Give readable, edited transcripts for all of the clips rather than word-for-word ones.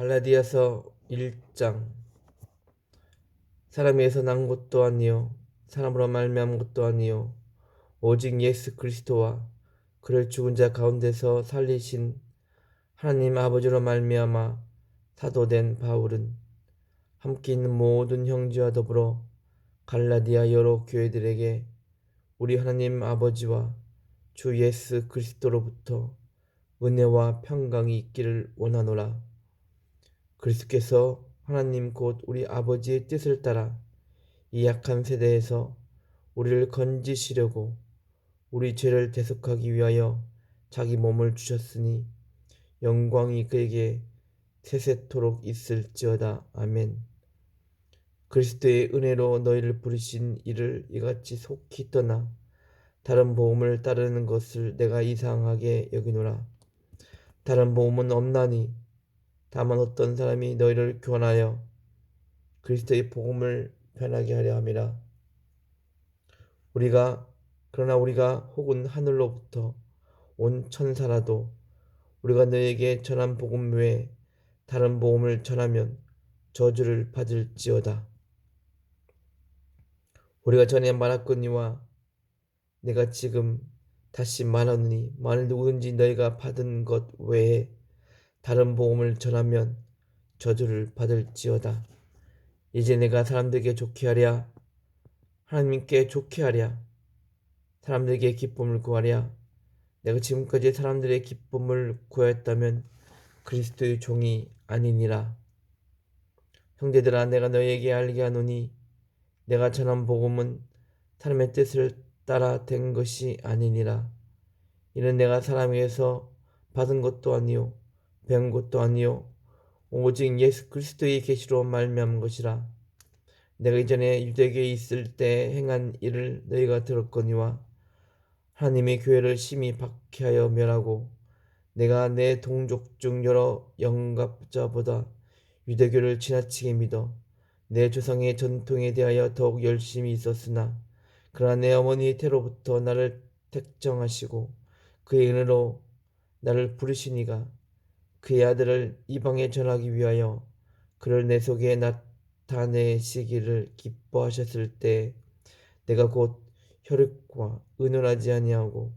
갈라디아서 1장. 사람에서 난 것도 아니요 사람으로 말미암은 것도 아니요 오직 예수 그리스도와 그를 죽은 자 가운데서 살리신 하나님 아버지로 말미암아 사도된 바울은 함께 있는 모든 형제와 더불어 갈라디아 여러 교회들에게 우리 하나님 아버지와 주 예수 그리스도로부터 은혜와 평강이 있기를 원하노라. 그리스도께서 하나님 곧 우리 아버지의 뜻을 따라 이 약한 세대에서 우리를 건지시려고 우리 죄를 대속하기 위하여 자기 몸을 주셨으니 영광이 그에게 세세토록 있을지어다. 아멘. 그리스도의 은혜로 너희를 부르신 이를 이같이 속히 떠나 다른 복음을 따르는 것을 내가 이상하게 여기노라. 다른 복음은 없나니 다만 어떤 사람이 너희를 교환하여 그리스도의 복음을 변하게 하려 함이라. 그러나 우리가 혹은 하늘로부터 온 천사라도 우리가 너에게 전한 복음 외에 다른 복음을 전하면 저주를 받을지어다. 우리가 전에 말했거니와 내가 지금 다시 말하노니 만일 누구든지 너희가 받은 것 외에 다른 복음을 전하면 저주를 받을지어다. 이제 내가 사람들에게 좋게 하랴 하나님께 좋게 하랴 사람들에게 기쁨을 구하랴. 내가 지금까지 사람들의 기쁨을 구하였다면 그리스도의 종이 아니니라. 형제들아, 내가 너희에게 알게 하노니 내가 전한 복음은 사람의 뜻을 따라 된 것이 아니니라. 이는 내가 사람에게서 받은 것도 아니요 배운 것도 아니요 오직 예수 그리스도의 계시로 말미암은 것이라. 내가 이전에 유대교에 있을 때 행한 일을 너희가 들었거니와 하나님의 교회를 심히 박해하여 멸하고 내가 내 동족 중 여러 영갑자보다 유대교를 지나치게 믿어 내 조상의 전통에 대하여 더욱 열심히 있었으나 그러나 내 어머니 태로부터 나를 택정하시고 그의 은혜로 나를 부르시니가 그의 아들을 이방에 전하기 위하여 그를 내 속에 나타내시기를 기뻐하셨을 때 내가 곧 혈육과 의논하지 아니하고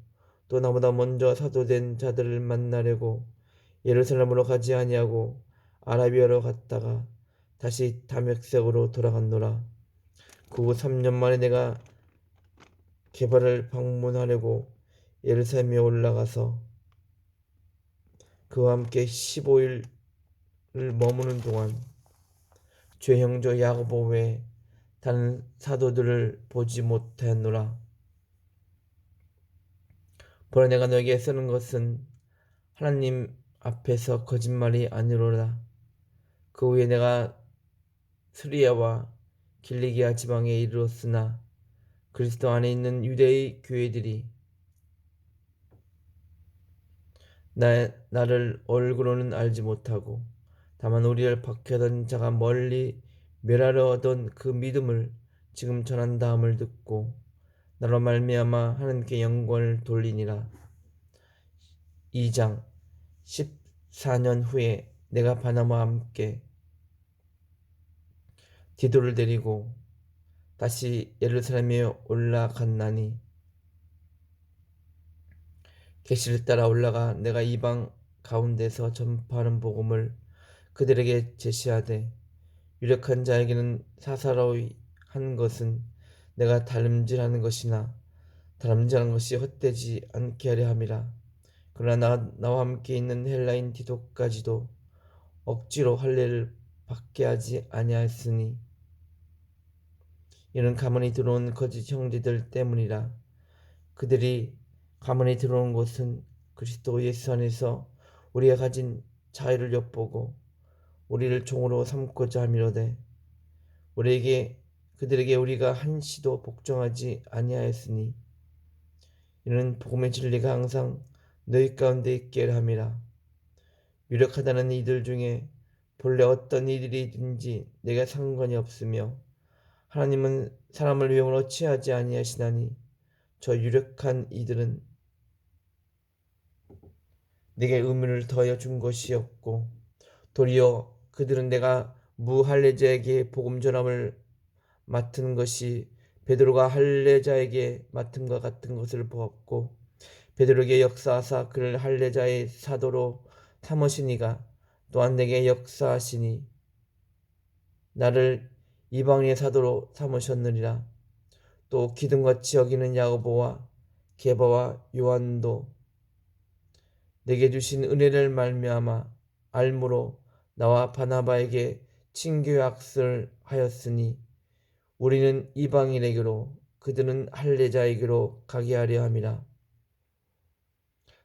또 나보다 먼저 사도된 자들을 만나려고 예루살렘으로 가지 아니하고 아라비아로 갔다가 다시 다메섹으로 돌아갔노라. 그 후 3년 만에 내가 게바를 방문하려고 예루살렘에 올라가서 그와 함께 15일을 머무는 동안 죄 형제 야고보 외에 다른 사도들을 보지 못하였노라. 보라, 내가 너에게 쓰는 것은 하나님 앞에서 거짓말이 아니로라. 그 후에 내가 스리야와 길리기아 지방에 이르렀으나 그리스도 안에 있는 유대의 교회들이 나를 얼굴로는 알지 못하고 다만 우리를 박해하던 자가 멀리 멸하려 하던 그 믿음을 지금 전한다함을 듣고 나로 말미암아 하나님께 영광을 돌리니라. 2장. 14년 후에 내가 바나바와 함께 디도를 데리고 다시 예루살렘에 올라갔나니 계시를 따라 올라가 내가 이방 가운데서 전파하는 복음을 그들에게 제시하되 유력한 자에게는 사사로이 한 것은 내가 다름질하는 것이나 다름질하는 것이 헛되지 않게 하려 함이라. 그러나 나와 함께 있는 헬라인 디도까지도 억지로 할례를 받게 하지 아니하였으니 이는 가문이 들어온 거짓 형제들 때문이라. 그들이 가문이 들어온 것은 그리스도 예수 안에서 우리가 가진 자유를 엿보고 우리를 종으로 삼고자 함이로되 그들에게 우리가 한시도 복종하지 아니하였으니 이는 복음의 진리가 항상 너희 가운데 있게 함이라. 유력하다는 이들 중에 본래 어떤 이들이든지 내가 상관이 없으며 하나님은 사람을 위험으로 취하지 아니하시나니 저 유력한 이들은 내게 의무를 더하여 준 것이었고 도리어 그들은 내가 무할례자에게 복음 전함을 맡은 것이 베드로가 할례자에게 맡음과 같은 것을 보았고, 베드로에게 역사하사 그를 할례자의 사도로 삼으시니가 또한 내게 역사하시니 나를 이방인의 사도로 삼으셨느니라. 또 기둥같이 여기는 야고보와 게바와 요한도 내게 주신 은혜를 말미암아 알므로 나와 바나바에게 친교약을 하였으니 우리는 이방인에게로 그들은 할례자에게로 가게 하려 함이라.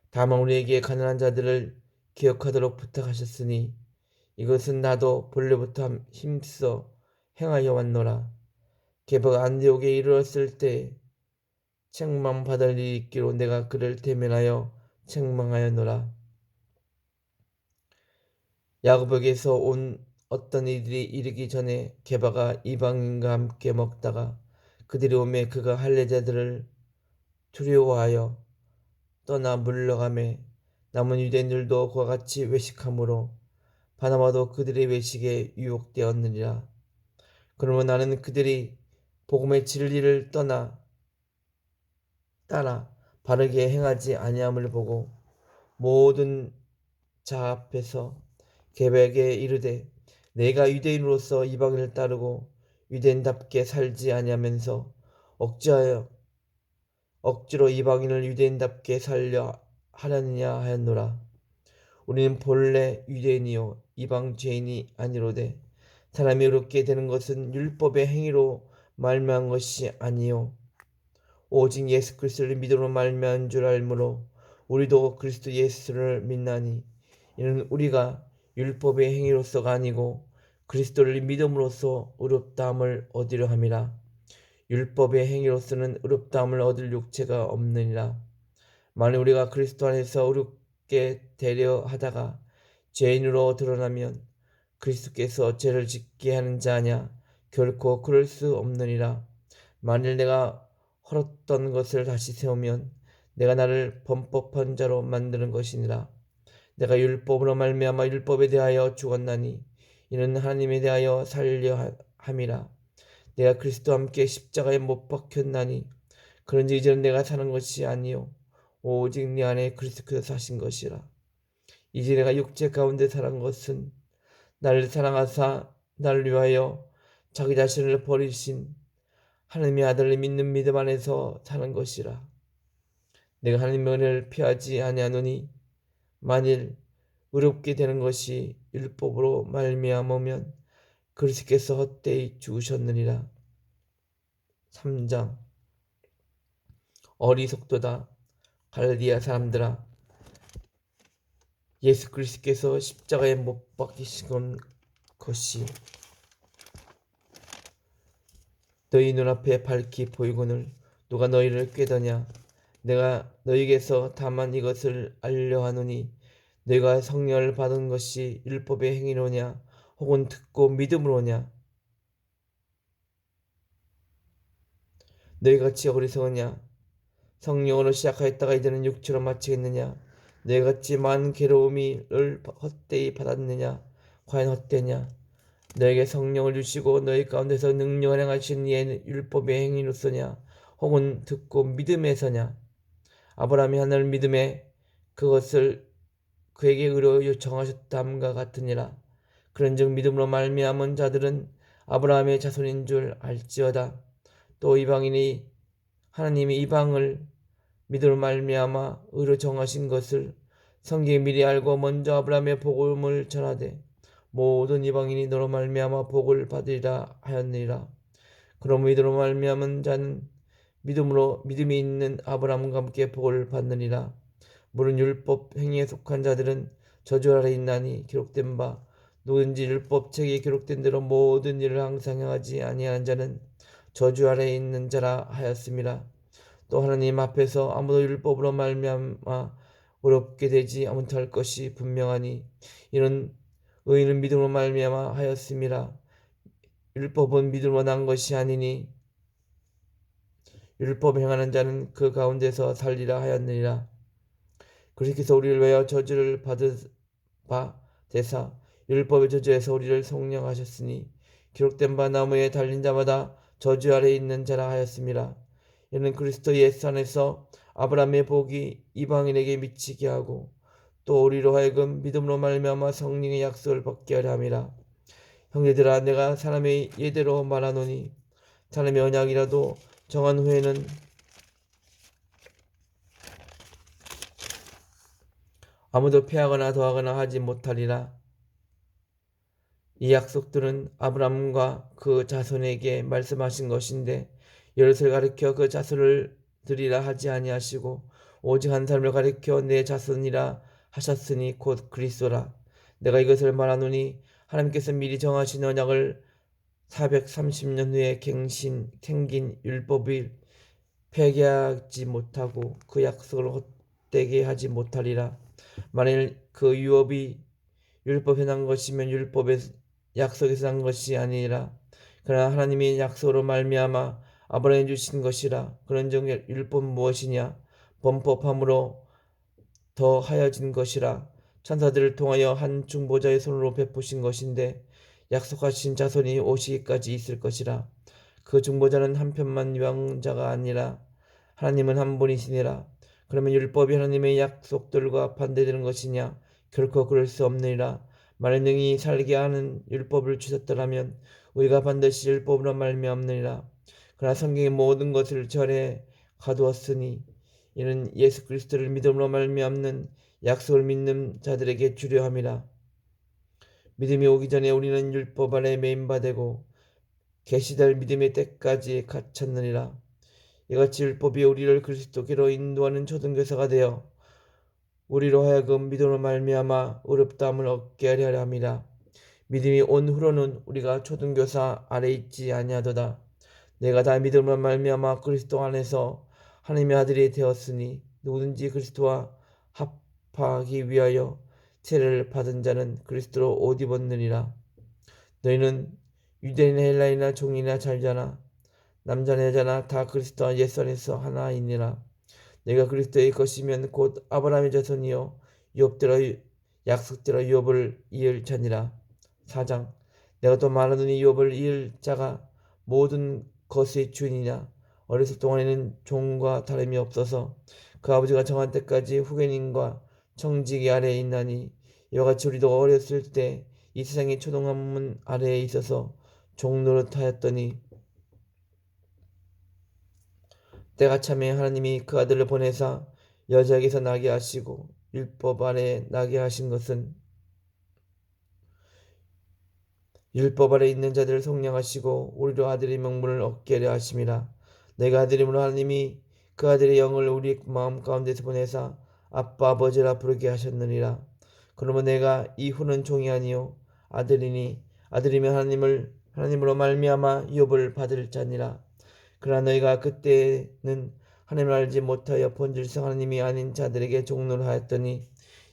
다만 우리에게 가난한 자들을 기억하도록 부탁하셨으니 이것은 나도 본래부터 힘써 행하여 왔노라. 게바가 안디옥에 이르렀을 때 책망받을 일이 있기로 내가 그를 대면하여 책망하였노라. 야고보에게서 온 어떤 이들이 이르기 전에 게바가 이방인과 함께 먹다가 그들이 오매 그가 할례자들을 두려워하여 떠나 물러가매 남은 유대인들도 그와 같이 외식하므로 바나바도 그들의 외식에 유혹되었느니라. 그러므로 나는 그들이 복음의 진리를 따라 바르게 행하지 아니함을 보고 모든 자 앞에서 게바에게 이르되 내가 유대인으로서 이방인을 따르고 유대인답게 살지 아니하면서 억지로 이방인을 유대인답게 살려 하려느냐 하였노라. 우리는 본래 유대인이요 이방 죄인이 아니로되 사람이 의롭게 되는 것은 율법의 행위로 말미암은 것이 아니요 오직 예수 그리스도를 믿음으로 말미암은 줄 알므로 우리도 그리스도 예수를 믿나니 이는 우리가 율법의 행위로서가 아니고 그리스도를 믿음으로써 의롭다함을 얻으려 함이라. 율법의 행위로서는 의롭다함을 얻을 육체가 없느니라. 만일 우리가 그리스도 안에서 의롭게 되려 하다가 죄인으로 드러나면 그리스도께서 죄를 짓게 하는 자냐? 결코 그럴 수 없느니라. 만일 내가 헐었던 것을 다시 세우면 내가 나를 범법한 자로 만드는 것이니라. 내가 율법으로 말미암아 율법에 대하여 죽었나니 이는 하나님에 대하여 살려 함이라. 내가 그리스도와 함께 십자가에 못 박혔나니 그런지 이제는 내가 사는 것이 아니요 오직 네 안에 그리스도께서 사신 것이라. 이제 내가 육체 가운데 사는 것은 나를 사랑하사 나를 위하여 자기 자신을 버리신 하나님의 아들을 믿는 믿음 안에서 사는 것이라. 내가 하나님의 은혜를 피하지 아니하노니 만일 의롭게 되는 것이 율법으로 말미암으면 그리스도께서 헛되이 죽으셨느니라. 3장 어리석도다 갈라디아 사람들아, 예수 그리스도께서 십자가에 못 박히신 것이 너희 눈앞에 밝히 보이거늘 누가 너희를 꾀더냐? 내가 너희에게서 다만 이것을 알려 하노니 너희가 성령을 받은 것이 율법의 행위로냐 혹은 듣고 믿음으로냐? 너희같이 어리석으냐? 성령으로 시작하였다가 이제는 육체로 마치겠느냐? 너희같이 많은 괴로움을 헛되이 받았느냐? 과연 헛되냐? 너에게 성령을 주시고 너희 가운데서 능력을 행하신 이에는 율법의 행위로서냐 혹은 듣고 믿음에서냐? 아브라함이 하나님을 믿음에 그것을 그에게 의로 정하셨다함과 같으니라. 그런즉 믿음으로 말미암은 자들은 아브라함의 자손인 줄 알지어다. 또 이방인이 하나님이 이방을 믿음으로 말미암아 의로 정하신 것을 성경이 미리 알고 먼저 아브라함의 복음을 전하되 모든 이방인이 너로 말미암아 복을 받으리라 하였느니라. 그러므로 믿음으로 말미암은 자는 믿음이 있는 아브라함과 함께 복을 받느니라. 물은 율법 행위에 속한 자들은 저주 아래 있나니 기록된 바 누구든지 율법 책에 기록된 대로 모든 일을 항상 행하지 아니하는 자는 저주 아래 있는 자라 하였음이라. 또 하나님 앞에서 아무도 율법으로 말미암아 어렵게 되지 못할 것이 분명하니 이는 의인은 믿음으로 말미암아 하였음이라. 율법은 믿음으로 난 것이 아니니 율법 행하는 자는 그 가운데서 살리라 하였느니라. 그리스도께서 우리를 위하여 저주를 받으사 율법의 저주에서 우리를 속량하셨으니 기록된 바 나무에 달린 자마다 저주 아래 있는 자라 하였습니다. 이는 그리스도 예수 안에서 아브라함의 복이 이방인에게 미치게 하고 또 우리로 하여금 믿음으로 말미암아 성령의 약속을 받게 하려 함이라. 형제들아, 내가 사람의 예대로 말하노니 사람의 언약이라도 정한 후에는 아무도 패하거나 더하거나 하지 못하리라. 이 약속들은 아브라함과 그 자손에게 말씀하신 것인데 여럿을 가리켜 그 자손을 드리라 하지 아니하시고 오직 한 사람을 가리켜 내 자손이라 하셨으니 곧 그리스도라. 내가 이것을 말하노니 하나님께서 미리 정하신 언약을 430년 후에 생긴 율법을 폐기하지 못하고 그 약속을 헛되게 하지 못하리라. 만일 그 율법에 난 것이면 율법의 약속에서 난 것이 아니라 그러나 하나님이 약속으로 말미암아 아브라함에 주신 것이라. 그런즉 율법은 무엇이냐? 범법함으로 더 하여진 것이라. 천사들을 통하여 한 중보자의 손으로 베푸신 것인데 약속하신 자손이 오시기까지 있을 것이라. 그 중보자는 한편만 유황자가 아니라 하나님은 한 분이시니라. 그러면 율법이 하나님의 약속들과 반대되는 것이냐? 결코 그럴 수 없느니라. 만일 능히 살게 하는 율법을 주셨더라면 우리가 반드시 율법으로 말미암느니라. 그러나 성경의 모든 것을 절에 가두었으니 이는 예수 그리스도를 믿음으로 말미암는 약속을 믿는 자들에게 주려 함이라. 믿음이 오기 전에 우리는 율법 아래 매인 바 되고 계시될 믿음의 때까지 갇혔느니라. 이같이 율법이 우리를 그리스도께로 인도하는 초등교사가 되어 우리로 하여금 믿음으로 말미암아 의롭다함을 얻게 하려 함이라. 믿음이 온 후로는 우리가 초등교사 아래 있지 아니하도다. 내가 다 믿음으로 말미암아 그리스도 안에서 하나님의 아들이 되었으니 누구든지 그리스도와 합하기 위하여 세례를 받은 자는 그리스도로 옷 입었느니라. 너희는 유대인이나 헬라인이나 종이나 잘자나 남자나 여자나 다 그리스도 예수 안에서 하나이니라. 내가 그리스도의 것이면 곧 아브라함의 자손이요 욥대로 약속대로 욥을 이을 자니라. 4장. 내가 또 말하노니 욥을 이을 자가 모든 것의 주인이냐? 어렸을 동안에는 종과 다름이 없어서 그 아버지가 정한 때까지 후견인과 청지기 아래에 있나니 이와 같이 우리도 어렸을 때 이 세상의 초동한문 아래에 있어서 종 노릇하였더니 때가 참에 하나님이 그 아들을 보내사 여자에게서 나게 하시고 율법 아래 나게 하신 것은 율법 아래 있는 자들을 속량하시고 우리로 아들의 명분을 얻게 하려 하심이라. 내가 아들임으로 하나님이 그 아들의 영을 우리 마음 가운데서 보내사 아빠 아버지라 부르게 하셨느니라. 그러면 내가 이후는 종이 아니요 아들이니 아들이면 하나님으로 말미암아 유업을 받을 자니라. 그러나 너희가 그때는 하나님을 알지 못하여 본질상 하나님이 아닌 자들에게 종노를 하였더니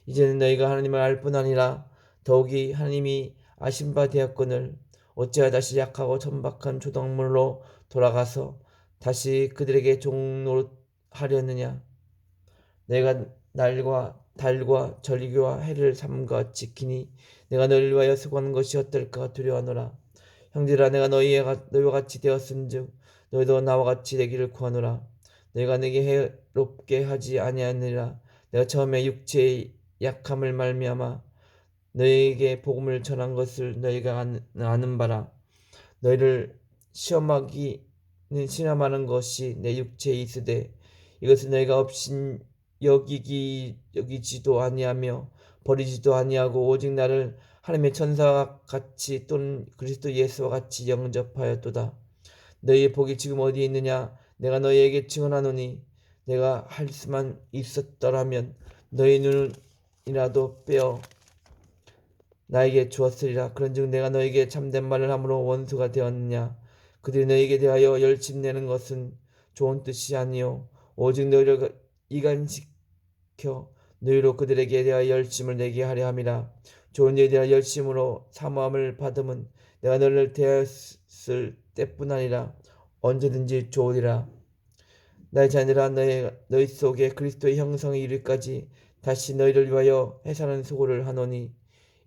이제는 너희가 하나님을 알 뿐 아니라 더욱이 하나님이 아신 바 되었거늘 어찌하여 다시 약하고 천박한 초동물로 돌아가서 다시 그들에게 종노릇하려느냐. 내가 날과 달과 절기와 해를 삼가 지키니 내가 너희를 위하여 수고하는 것이 어떨까 두려워하노라. 형제들아, 내가 너희와 같이 되었은즉 너희도 나와 같이 되기를 구하노라. 너희가 내게 해롭게 하지 아니하느니라. 내가 처음에 육체의 약함을 말미암아 너희에게 복음을 전한 것을 너희가 아는 바라. 너희를 시험하는 것이 내 육체에 있으되 이것은 너희가 없인 여기지도 아니하며 버리지도 아니하고 오직 나를 하나님의 천사와 같이 또는 그리스도 예수와 같이 영접하였도다. 너희의 복이 지금 어디에 있느냐? 내가 너희에게 증언하노니 내가 할 수만 있었더라면 너희 눈이라도 빼어 나에게 주었으리라. 그런즉 내가 너에게 참된 말을 함으로 원수가 되었느냐? 그들이 너에게 대하여 열심내는 것은 좋은 뜻이 아니요 오직 너희를 이간시켜 너희로 그들에게 대하여 열심을 내게 하려 함이라. 좋은 일에 대하여 열심으로 사모함을 받음은 내가 너희를 대하였을 때뿐 아니라 언제든지 좋으리라. 나의 자녀라, 너희 속에 그리스도의 형성이 이르기까지 다시 너희를 위하여 해산하는 수고를 하노니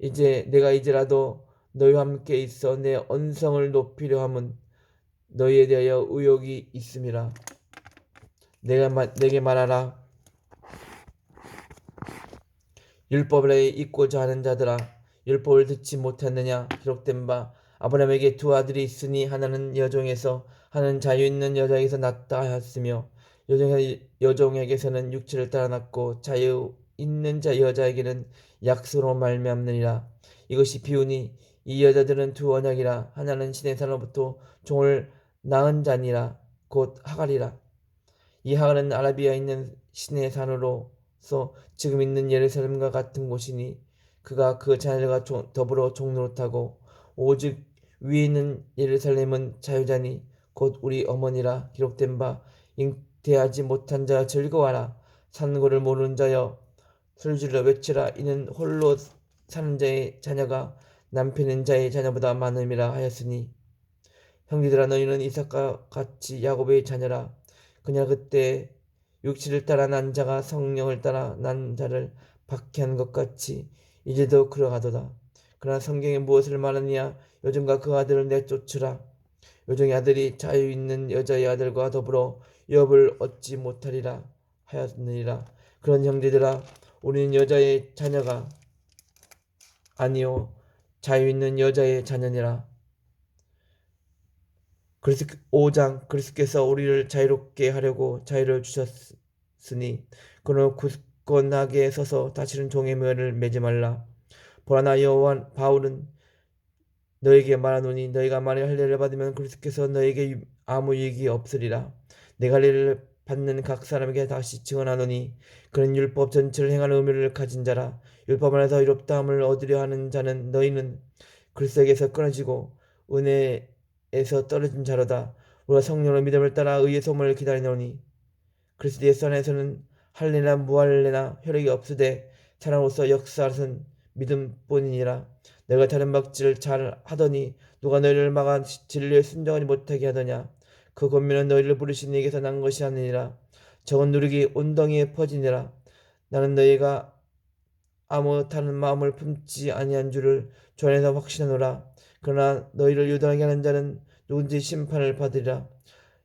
이제 내가 이제라도 너희와 함께 있어 내 언성을 높이려 함은 너희에 대하여 의욕이 있음이라. 내게 말하라. 율법을 잊고자 하는 자들아, 율법을 듣지 못했느냐? 기록된 바 아브라함에게 두 아들이 있으니 하나는 여종에서 하나는 자유 있는 여자에게서 났다 하였으며 여종에게서는 육체를 따라 났고 자유 있는 여자에게는 약속으로 말미암느니라. 이것이 비유니 이 여자들은 두 언약이라. 하나는 신의 산으로부터 종을 낳은 자니라. 곧 하갈이라. 이 하갈은 아라비아에 있는 신의 산으로서 지금 있는 예루살렘과 같은 곳이니 그가 그 자녀들과 더불어 종노릇하고 오직 위에 있는 예루살렘은 자유자니 곧 우리 어머니라. 기록된 바 잉태하지 못한 자여 즐거워하라. 산고를 모르는 자여 술질러 외치라. 이는 홀로 사는 자의 자녀가 남편인 자의 자녀보다 많음이라 하였으니 형제들아 너희는 이삭과 같이 야곱의 자녀라. 그냥 그때 육체를 따라 난 자가 성령을 따라 난 자를 박해한 것 같이 이제도 그러하도다. 그러나 성경에 무엇을 말하느냐? 요즘과 그 아들을 내쫓으라. 요정의 아들이 자유 있는 여자의 아들과 더불어 유업을 얻지 못하리라 하였느니라. 그런 형제들아, 우리는 여자의 자녀가 아니요 자유 있는 여자의 자녀니라. 그리스 5장 그리스께서 우리를 자유롭게 하려고 자유를 주셨으니 그러나 굳건하게 서서 다시는 종의 묘를 매지 말라. 보라 나 요한 바울은 너에게 말하노니 너희가 만일 할례를 받으면 그리스께서 너에게 아무 유익이 없으리라. 내가 할례를 받는 각 사람에게 다시 증언하노니 그는 율법 전체를 행하는 의무를 가진 자라. 율법 안에서 의롭다함을 얻으려 하는 자는 너희는 그리스도에게서 끊어지고 은혜에서 떨어진 자로다. 우리가 성령의 믿음을 따라 의의 소망을 기다리노니 그리스도 예수 안에서는 할례나 무할례나 혈육이 없으되 사랑으로서 역사하신 믿음뿐이니라. 내가 다른 박질을 잘 하더니 누가 너희를 막아 진리에 순종하지 못하게 하더냐? 그 권면은 너희를 부르신 이에게서 난 것이 아니니라. 적은 누룩이 온덩이에 퍼지니라. 나는 너희가 아무 다른 마음을 품지 아니한 줄을 주 안에서 확신하노라. 그러나 너희를 유도하게 하는 자는 누군지 심판을 받으리라.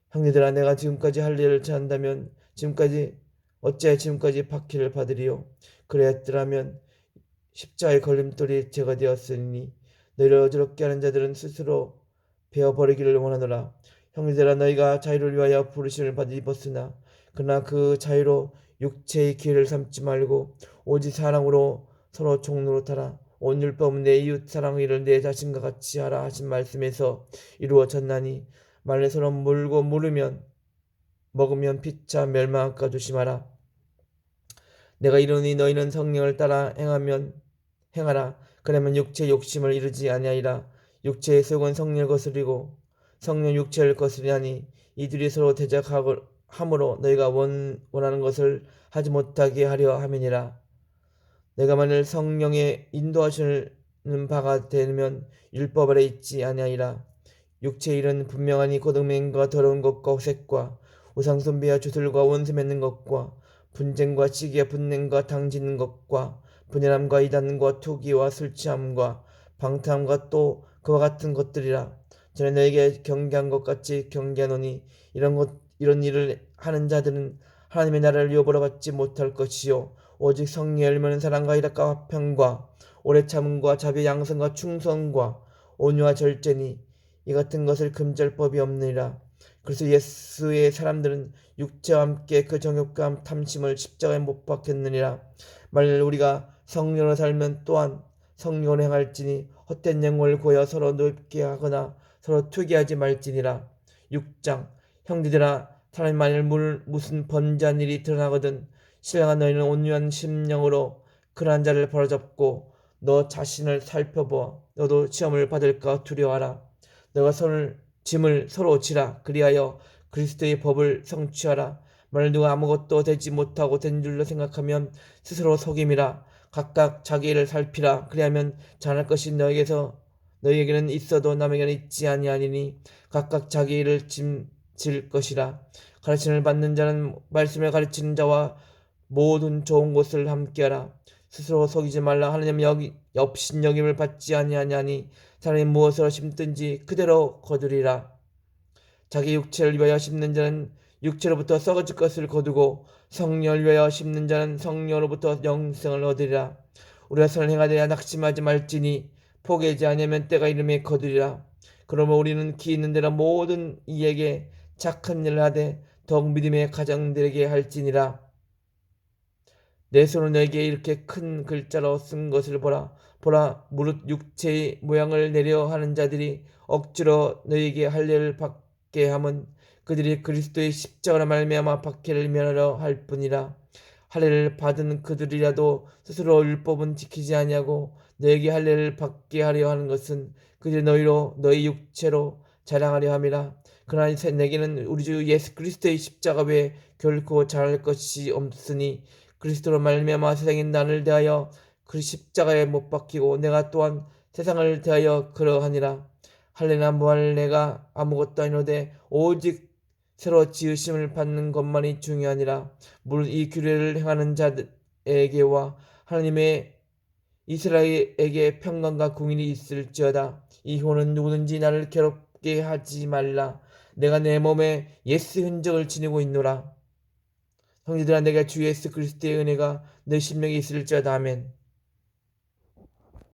형제들아, 내가 지금까지 할례를 제한다면 어찌하여 지금까지 박해를 받으리요? 그랬더라면 십자가의 걸림돌이 제가 되었으니 너희를 어지럽게 하는 자들은 스스로 베어버리기를 원하노라. 형제들아, 너희가 자유를 위하여 부르심을 받아 입었으나 그러나 그 자유로 육체의 기회를 삼지 말고 오직 사랑으로 서로 종노릇하라. 온 율법은 내 이웃 사랑의를 내 자신과 같이 하라 하신 말씀에서 이루어졌나니 만일 서로 물고 물으면 먹으면 피차 멸망할까 조심하라. 내가 이르니 너희는 성령을 따라 행하라. 그러면 육체의 욕심을 이루지 아니하리라. 육체의 속은 성령을 거스리고 성령 육체를 거스리하니 이들이 서로 대적함으로 너희가 원하는 것을 하지 못하게 하려 함이니라. 내가 만일 성령의 인도하시는 바가 되면 율법 아래 있지 아니하리라. 육체의 일은 분명하니 고등맹과 더러운 것과 호색과 우상숭배와 주술과 원수 맺는 것과 분쟁과 시기와 분냄과 당짓는 것과 분열함과 이단과 투기와 술 취함과 방탕함과 또 그와 같은 것들이라. 전에 너에게 경계한 것 같이 경계하노니 이런 일을 하는 자들은 하나님의 나라를 유업으로 받지 못할 것이요 오직 성령의 열매는 사랑과 희락과 화평과 오래 참음과 자비 양선과 충성과 온유와 절제니 이 같은 것을 금지할 법이 없느니라. 그래서 예수의 사람들은 육체와 함께 그 정욕과 탐심을 십자가에 못 박혔느니라. 만일 우리가 성령으로 살면 또한 성령으로 행할지니 헛된 영광을 구하여 서로 높게 하거나 서로 투기하지 말지니라. 6장 형제들아, 사람이 만일 무슨 번제한 일이 드러나거든 신령한 너희는 온유한 심령으로 그러한 자를 바로잡고 너 자신을 살펴보아 너도 시험을 받을까 두려워하라. 너가 짐을 서로 지라. 그리하여 그리스도의 법을 성취하라. 만일 누가 아무것도 되지 못하고 된 줄로 생각하면 스스로 속임이라. 각각 자기 일을 살피라. 그리하면 잘할 것이 너희에게는 있어도 남에게는 있지 아니하니니 각각 자기 일을 짐질 것이라. 가르침을 받는 자는 말씀을 가르치는 자와 모든 좋은 것을 함께하라. 스스로 속이지 말라. 하나님 업신여김을 받지 아니하냐니 사람이 무엇을 심든지 그대로 거두리라. 자기 육체를 위하여 심는 자는 육체로부터 썩어질 것을 거두고 성령을 위하여 심는 자는 성령으로부터 영생을 얻으리라. 우리가 선을 행하되 낙심하지 말지니 포기하지 아니하면 때가 이름에 거두리라. 그러므로 우리는 기 있는 대로 모든 이에게 착한 일을 하되 더욱 믿음의 가정들에게 할지니라. 내 손을 너에게 이렇게 큰 글자로 쓴 것을 보라. 보라, 무릇 육체의 모양을 내려 하는 자들이 억지로 너에게 할례를 받게 함은 그들이 그리스도의 십자가로 말미암아 박해를 면하려 할 뿐이라. 할례를 받은 그들이라도 스스로 율법은 지키지 아니하고 너에게 할례를 받게 하려 하는 것은 그들이 너희로 너희 육체로 자랑하려 함이라. 그러나 내게는 우리 주 예수 그리스도의 십자가 외에 결코 자랑할 것이 없으니 그리스도로 말미암아 세상이 나를 대하여 그 십자가에 못 박히고 내가 또한 세상을 대하여 그러하니라. 할례나 무할 내가 아무것도 아니로되 오직 새로 지으심을 받는 것만이 중요하니라. 무릇 이 규례를 행하는 자에게와 하나님의 이스라엘에게 평강과 공의이 있을지어다. 이 효는 누구든지 나를 괴롭게 하지 말라. 내가 내 몸에 예수 흔적을 지니고 있노라. 형제들아, 내가 주 예수 그리스도의 은혜가 내 심령에 있을지어다. 아멘.